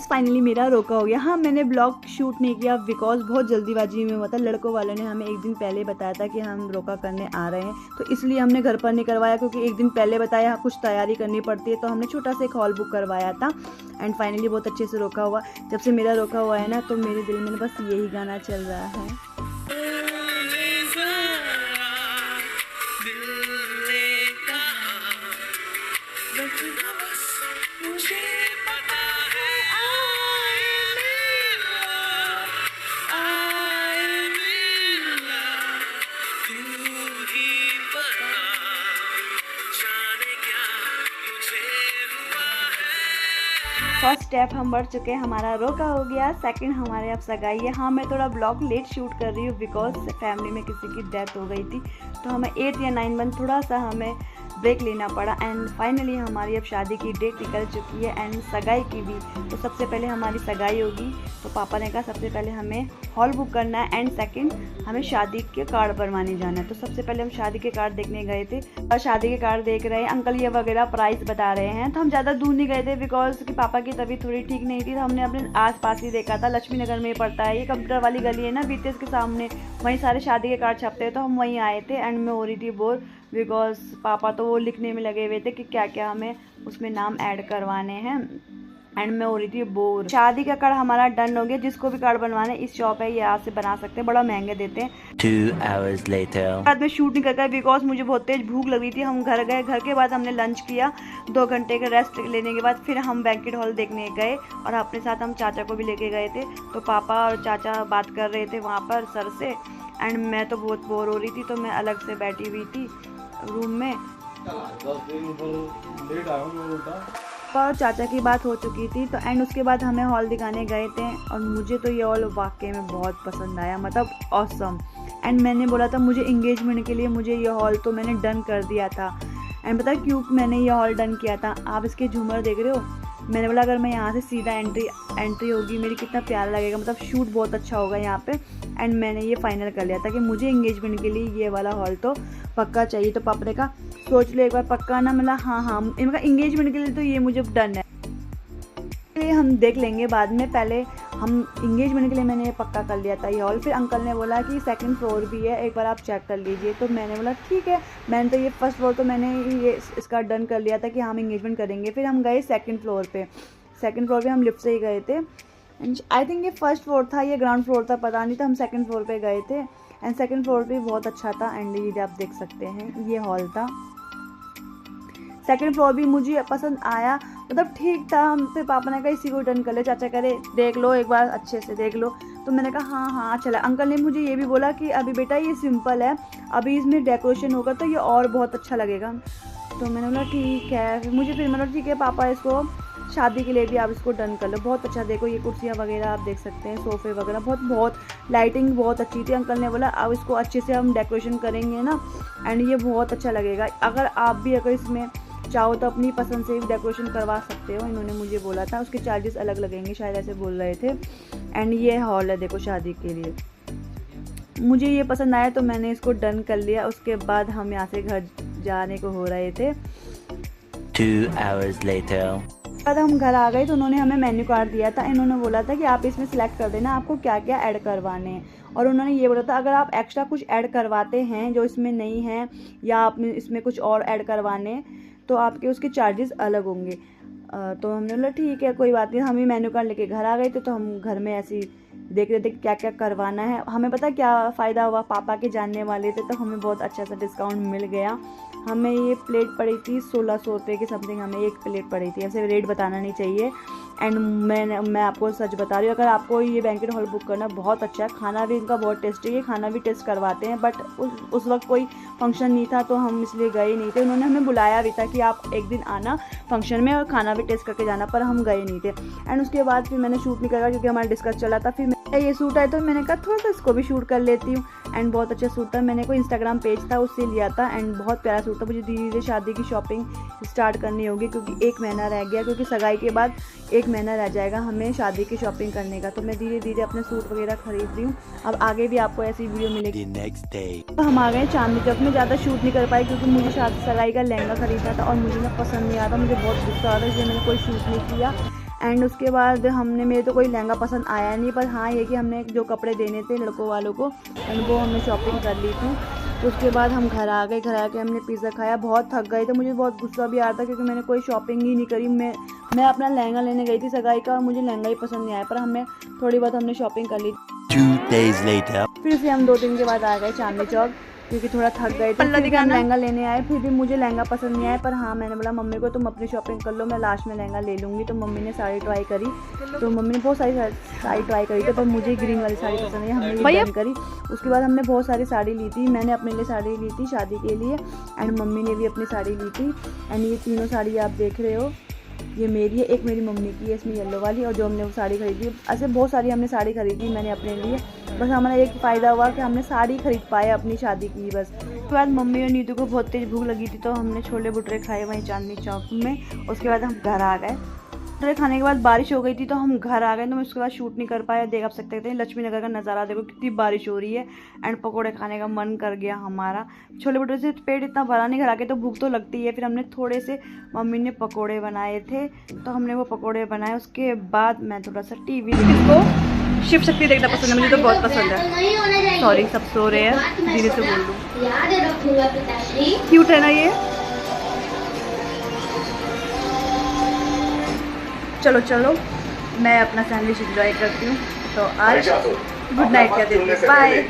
Guys finally मेरा रोका हो गया। हाँ, मैंने ब्लॉग शूट नहीं किया बिकॉज बहुत जल्दीबाजी में हुआ था। लड़कों वालों ने हमें एक दिन पहले बताया था कि हम रोका करने आ रहे हैं, तो इसलिए हमने घर पर नहीं करवाया, क्योंकि एक दिन पहले बताया कुछ तैयारी करनी पड़ती है, तो हमने छोटा सा एक हॉल बुक करवाया था। एंड फाइनली बहुत अच्छे से रोका हुआ। जब से मेरा रोका हुआ है ना, तो मेरे दिल में बस यही गाना चल रहा है। फर्स्ट स्टेप हम बढ़ चुके हैं, हमारा रोका हो गया। सेकंड हमारे अब सगाई है। हाँ, मैं थोड़ा ब्लॉग लेट शूट कर रही हूँ बिकॉज फैमिली में किसी की डेथ हो गई थी, तो हमें 8 या 9 मंथ थोड़ा सा हमें ब्रेक लेना पड़ा। एंड फाइनली हमारी अब शादी की डेट निकल चुकी है एंड सगाई की भी। तो सबसे पहले हमारी सगाई होगी, तो पापा ने कहा सबसे पहले हमें हॉल बुक करना है एंड सेकंड हमें शादी के कार्ड बनवाने जाना है। तो सबसे पहले हम शादी के कार्ड देखने गए थे और शादी के कार्ड देख रहे हैं, अंकल ये वगैरह प्राइस बता रहे हैं। तो हम ज़्यादा दूर नहीं गए थे बिकॉज कि पापा की तबीयत थोड़ी ठीक नहीं थी, तो हमने अपने आसपास ही देखा था। लक्ष्मी नगर में पड़ता है, ये कंप्यूटर वाली गली है ना बीटीएस के सामने, वहीं सारे शादी के कार्ड छपते हैं। तो हम वहीं आए थे एंड मैं हो रही थी बोर बिकॉज पापा तो वो लिखने में लगे हुए थे कि क्या क्या हमें उसमें नाम ऐड करवाने हैं एंड मैं हो रही थी बोर। शादी का कार्ड हमारा डन हो गया। जिसको भी कार्ड बनवाना है, इस शॉप है, ये यहाँ से बना सकते हैं, बड़ा महंगे देते हैं। 2 hours later बाद में शूट नहीं कर पाया बिकॉज मुझे बहुत तेज भूख लग रही थी। हम घर गए, घर के बाद हमने लंच किया, 2 घंटे का रेस्ट लेने के बाद फिर हम बैंक्वेट हॉल देखने गए और अपने साथ हम चाचा को भी लेके गए थे। तो पापा और चाचा बात कर रहे थे वहाँ पर सर से एंड मैं तो बहुत बोर हो रही थी, तो मैं अलग से बैठी हुई थी रूम में। और चाचा की बात हो चुकी थी, तो एंड उसके बाद हमें हॉल दिखाने गए थे और मुझे तो ये हॉल वाकई में बहुत पसंद आया, मतलब ऑसम। एंड मैंने बोला था मुझे इंगेजमेंट के लिए मुझे ये हॉल तो मैंने डन कर दिया था। एंड पता क्यों मैंने ये हॉल डन किया था? आप इसके झूमर देख रहे हो, मैंने बोला अगर मैं यहाँ से सीधा एंट्री होगी मेरी, कितना प्यारा लगेगा, मतलब शूट बहुत अच्छा होगा यहाँ पे। एंड मैंने ये फाइनल कर लिया था कि मुझे इंगेजमेंट के लिए ये वाला हॉल तो पक्का चाहिए। तो पापा ने कहा सोच लो एक बार पक्का ना, मतलब हाँ, इनका इंगेजमेंट के लिए तो ये मुझे डन है, ये हम देख लेंगे बाद में, पहले हम इंगेजमेंट के लिए मैंने पक्का कर लिया था ये हॉल। फिर अंकल ने बोला कि 2nd फ्लोर भी है, एक बार आप चेक कर लीजिए। तो मैंने बोला ठीक है। मैंने तो ये 1st फ्लोर तो मैंने ये इसका डन कर लिया था कि हम इंगेजमेंट करेंगे। फिर हम गए 2nd फ्लोर पे। 2nd फ्लोर पे हम लिफ्ट से ही गए थे। आई थिंक ये 1st फ्लोर था, ये ग्राउंड फ्लोर था, पता नहीं था। हम 2nd फ्लोर पे गए थे एंड 2nd फ्लोर पे बहुत अच्छा था। एंड ये आप देख सकते हैं ये हॉल था। 2nd फ्लोर भी मुझे पसंद आया, मतलब ठीक था। फिर पापा ने कहा इसी को डन कर ले, चाचा करे देख लो एक बार अच्छे से देख लो। तो मैंने कहा हाँ चला। अंकल ने मुझे ये भी बोला कि अभी बेटा ये सिंपल है, अभी इसमें डेकोरेशन होगा तो ये और बहुत अच्छा लगेगा। तो मैंने बोला ठीक है। फिर मुझे फिर मतलब ठीक है पापा, इसको शादी के लिए भी आप इसको डन कर लो, बहुत अच्छा। देखो ये कुर्सियाँ वगैरह आप देख सकते हैं, सोफ़े वगैरह, बहुत लाइटिंग बहुत अच्छी थी। अंकल ने बोला अब इसको अच्छे से हम डेकोरेशन करेंगे ना एंड ये बहुत अच्छा लगेगा। अगर इसमें चाहो तो अपनी पसंद से डेकोरेशन करवा सकते हो, इन्होंने मुझे बोला था। उसके चार्जेस अलग लगेंगे शायद, ऐसे बोल रहे थे। एंड ये हॉल है देखो शादी के लिए, मुझे ये पसंद आया तो मैंने इसको डन कर लिया। उसके बाद हम यहाँ से घर जाने को हो रहे थे। 2 hours later बाद हम घर आ गए तो उन्होंने हमें मेन्यू कार्ड दिया था। इन्होंने बोला था कि आप इसमें सिलेक्ट कर देना आपको क्या क्या ऐड करवाने हैं। और उन्होंने ये बोला था अगर आप एक्स्ट्रा कुछ ऐड करवाते हैं जो इसमें नहीं है, या आपने इसमें कुछ और ऐड करवाने, तो आपके उसके चार्जेस अलग होंगे। तो हमने बोला ठीक है कोई बात नहीं। हम ही मेन्यू कार्ड लेके घर आ गए थे, तो हम घर में ऐसे ही देख रहे थे क्या क्या करवाना है। हमें पता क्या फ़ायदा हुआ, पापा के जानने वाले थे तो हमें बहुत अच्छा सा डिस्काउंट मिल गया। हमें ये प्लेट पड़ी थी 1600 रुपये की समथिंग, हमें एक प्लेट पड़ी थी। ऐसे रेट बताना नहीं चाहिए। एंड मैं आपको सच बता रही हूँ, अगर आपको ये बैंक्वेट हॉल बुक करना बहुत अच्छा है। खाना भी इनका बहुत टेस्टी है, खाना भी टेस्ट करवाते हैं। बट उस वक्त कोई फंक्शन नहीं था तो हम इसलिए गए नहीं थे। उन्होंने हमें बुलाया भी था कि आप एक दिन आना फंक्शन में और खाना भी टेस्ट करके जाना, पर हम गए नहीं थे। एंड उसके बाद फिर मैंने शूट नहीं करा क्योंकि हमारा डिस्कस चला था। फिर ये सूट आया तो मैंने कहा थोड़ा सा इसको भी शूट कर लेती हूँ। एंड बहुत अच्छा सूट था, मैंने कोई इंस्टाग्राम पेज था उससे लिया था एंड बहुत प्यारा सूट था। मुझे धीरे धीरे शादी की शॉपिंग स्टार्ट करनी होगी क्योंकि 1 महीना रह गया, क्योंकि सगाई के बाद 1 महीना रह जाएगा हमें शादी की शॉपिंग करने का। तो मैं धीरे धीरे अपने सूट वगैरह खरीद रही हूँ। अब आगे भी आपको ऐसी वीडियो मिलेगी। तो हम आ गए चांदनी चौक में। ज़्यादा शूट नहीं कर पाई क्योंकि मुझे शादी सगाई का लहंगा खरीदना था और मुझे ना पसंद नहीं आता, मुझे बहुत गुस्सा आ रहा था, इसलिए मैंने कोई शूट नहीं किया। एंड उसके बाद हमने, मेरे तो कोई लहंगा पसंद आया नहीं, पर हाँ ये कि हमने जो कपड़े देने थे लड़कों वालों को एंड वो हमने शॉपिंग कर ली थी। तो उसके बाद हम घर आ गए, घर आके हमने पिज़्ज़ा खाया, बहुत थक गए थे, मुझे बहुत गुस्सा भी आ रहा था क्योंकि मैंने कोई शॉपिंग ही नहीं करी। मैं अपना लहंगा लेने गई थी सगाई का और मुझे लहंगा ही पसंद नहीं आया, पर हमने थोड़ी बहुत हमने शॉपिंग कर ली। 2 days later. फिर से हम 2 दिन के बाद आ गए चांदनी चौक क्योंकि थोड़ा थक गए थे। फिर भी हम लहंगा लेने आए, फिर भी मुझे लहंगा पसंद नहीं आया, पर हाँ मैंने बोला मम्मी को तुम अपनी शॉपिंग कर लो, मैं लास्ट में लहंगा ले लूँगी। तो मम्मी ने साड़ी ट्राई करी, तो मम्मी ने बहुत सारी साड़ी ट्राई करी थी, पर मुझे ग्रीन वाली साड़ी पसंद है, हमने ये डन करी। उसके बाद हमने बहुत सारी साड़ी ली थी, मैंने अपने लिए साड़ी ली थी शादी के लिए एंड मम्मी ने भी अपनी साड़ी ली थी। एंड ये तीनों साड़ी आप देख रहे हो, ये मेरी है, एक मेरी मम्मी की है इसमें येलो वाली, और जो हमने वो साड़ी खरीदी, ऐसे बहुत सारी हमने साड़ी खरीदी मैंने अपने लिए। बस हमारा एक फ़ायदा हुआ कि हमने साड़ी खरीद पाए अपनी शादी की बस। उसके बाद मम्मी और नीतू को बहुत तेज़ भूख लगी थी, तो हमने छोले भटूरे खाए वहीं चांदनी चौक में। उसके बाद हम घर आ गए, भटूरे खाने के बाद बारिश हो गई थी तो हम घर आ गए, तो मैं उसके बाद शूट नहीं कर पाया। देख आप सकते थे लक्ष्मी नगर का नज़ारा, देखो कितनी बारिश हो रही है एंड पकोड़े खाने का मन कर गया हमारा। छोले भटूरे से पेट इतना भरा नहीं, घर आके तो भूख तो लगती है। फिर हमने थोड़े से, मम्मी ने पकोड़े बनाए थे तो हमने वो पकोड़े बनाए। उसके बाद मैं थोड़ा सा टीवी देखो, शिव शक्ति देखना पसंद है, मुझे तो बहुत पसंद है। सॉरी सब सो रहे हैं, धीरे से बोल दूँ। क्यूट है ना ये। चलो चलो मैं अपना सैंडविच एंजॉय करती हूँ। तो आज गुड नाइट कहती हूँ, बाय।